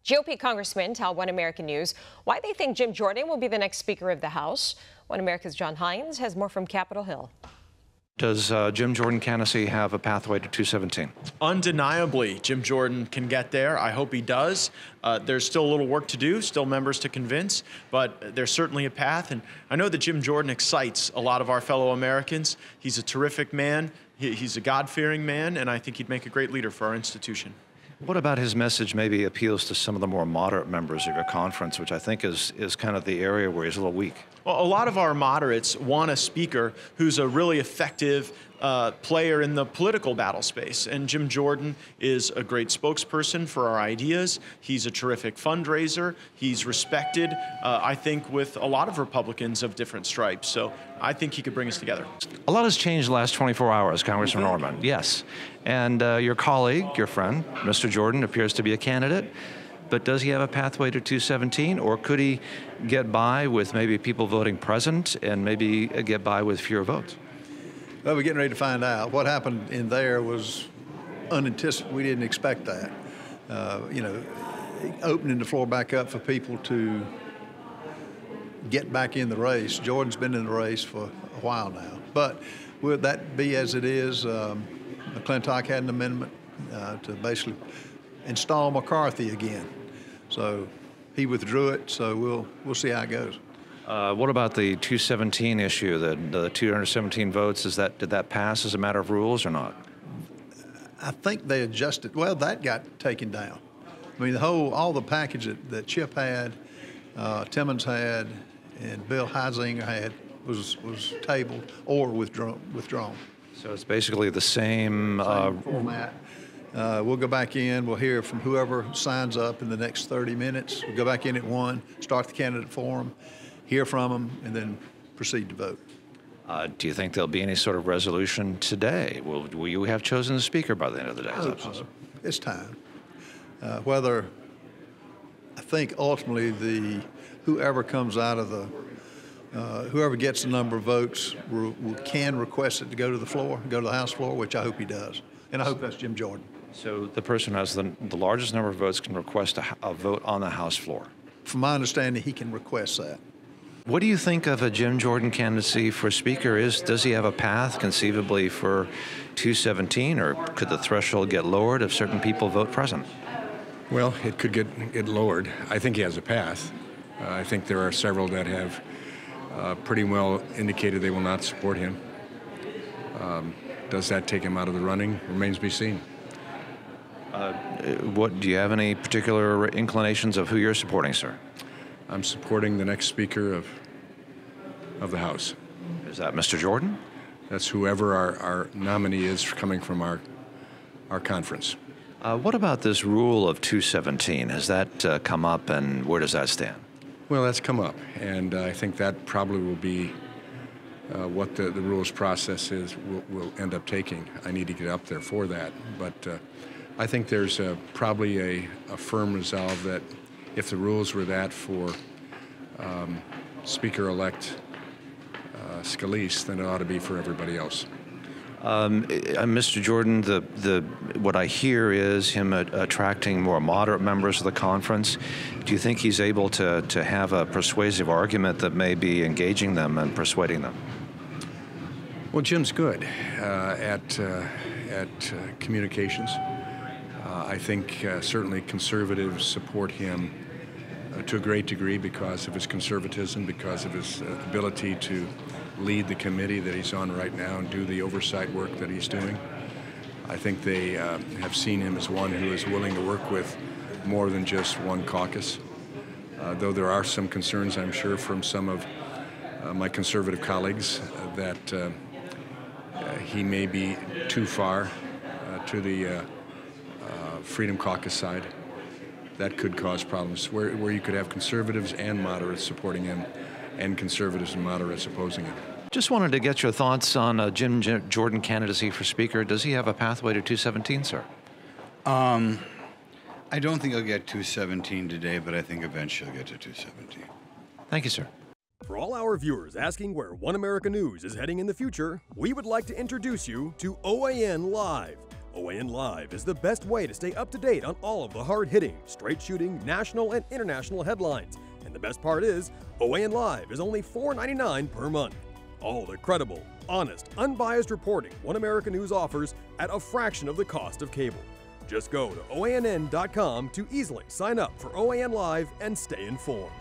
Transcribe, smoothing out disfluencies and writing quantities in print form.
GOP congressmen tell One American News why they think Jim Jordan will be the next Speaker of the House. One America's John Hines has more from Capitol Hill. Does Jim Jordan candidacy have a pathway to 217? Undeniably, Jim Jordan can get there. I hope he does. There's still a little work to do, still members to convince, but there's certainly a path. And I know that Jim Jordan excites a lot of our fellow Americans. He's a terrific man. He's a God-fearing man, and I think he'd make a great leader for our institution. What about his message maybe appeals to some of the more moderate members of your conference, which I think is kind of the area where he's a little weak? Well, a lot of our moderates want a speaker who's a really effective player in the political battle space. And Jim Jordan is a great spokesperson for our ideas. He's a terrific fundraiser. He's respected, I think, with a lot of Republicans of different stripes. So I think he could bring us together. A lot has changed the last 24 hours, Congressman Norman. Yes. And your colleague, your friend, Mr. Jordan, appears to be a candidate. But does he have a pathway to 217, or could he get by with maybe people voting present and maybe get by with fewer votes? Well, we're getting ready to find out. What happened in there was unanticipated. We didn't expect that. Opening the floor back up for people to get back in the race. Jordan's been in the race for a while now. But will that be as it is? McClintock had an amendment to basically install McCarthy again. So he withdrew it, so we'll see how it goes. What about the 217 issue, the 217 votes? Did that pass as a matter of rules or not? I think they adjusted. Well, that got taken down. I mean, all the package that Chip had, Timmons had, and Bill Heisinger had was tabled or withdrawn. So it's basically the same format. We'll go back in. We'll hear from whoever signs up in the next 30 minutes. We'll go back in at 1, start the candidate forum, hear from them, and then proceed to vote. Do you think there'll be any sort of resolution today? Will you have chosen the speaker by the end of the day? I hope so. It's time. I think ultimately whoever comes out of whoever gets the number of votes can request it to go to the floor, go to the House floor, which I hope he does. And I hope that's Jim Jordan. So the person who has the largest number of votes can request a vote on the House floor? From my understanding, he can request that. What do you think of a Jim Jordan candidacy for Speaker? Does he have a path conceivably for 217, or could the threshold get lowered if certain people vote present? Well, it could get lowered. I think he has a path. I think there are several that have pretty well indicated they will not support him. Does that take him out of the running? Remains to be seen. Do you have any particular inclinations of who you're supporting, sir? I'm supporting the next Speaker of the House. Is that Mr. Jordan? That's whoever our nominee is coming from our conference. What about this rule of 217? Has that come up, and where does that stand? Well, that's come up, and I think that probably will be what the rules process will end up taking. I need to get up there for that, but I think there's probably a firm resolve that if the rules were that for Speaker-elect Scalise, then it ought to be for everybody else. Mr. Jordan, what I hear is him attracting more moderate members of the conference. Do you think he's able to have a persuasive argument that may be engaging them and persuading them? Well, Jim's good at communications. I think certainly conservatives support him to a great degree because of his conservatism, because of his ability to lead the committee that he's on right now and do the oversight work that he's doing. I think they have seen him as one who is willing to work with more than just one caucus, though there are some concerns, I'm sure, from some of my conservative colleagues that he may be too far to the Freedom Caucus side. That could cause problems, where you could have conservatives and moderates supporting him and conservatives and moderates opposing him. Just wanted to get your thoughts on Jim Jordan candidacy for Speaker. Does he have a pathway to 217, sir? I don't think he'll get 217 today, but I think eventually he'll get to 217. Thank you, sir. For all our viewers asking where One America News is heading in the future, we would like to introduce you to OAN Live, OAN Live is the best way to stay up to date on all of the hard-hitting, straight-shooting, national and international headlines. And the best part is, OAN Live is only $4.99 per month. All the credible, honest, unbiased reporting One America News offers at a fraction of the cost of cable. Just go to OANN.com to easily sign up for OAN Live and stay informed.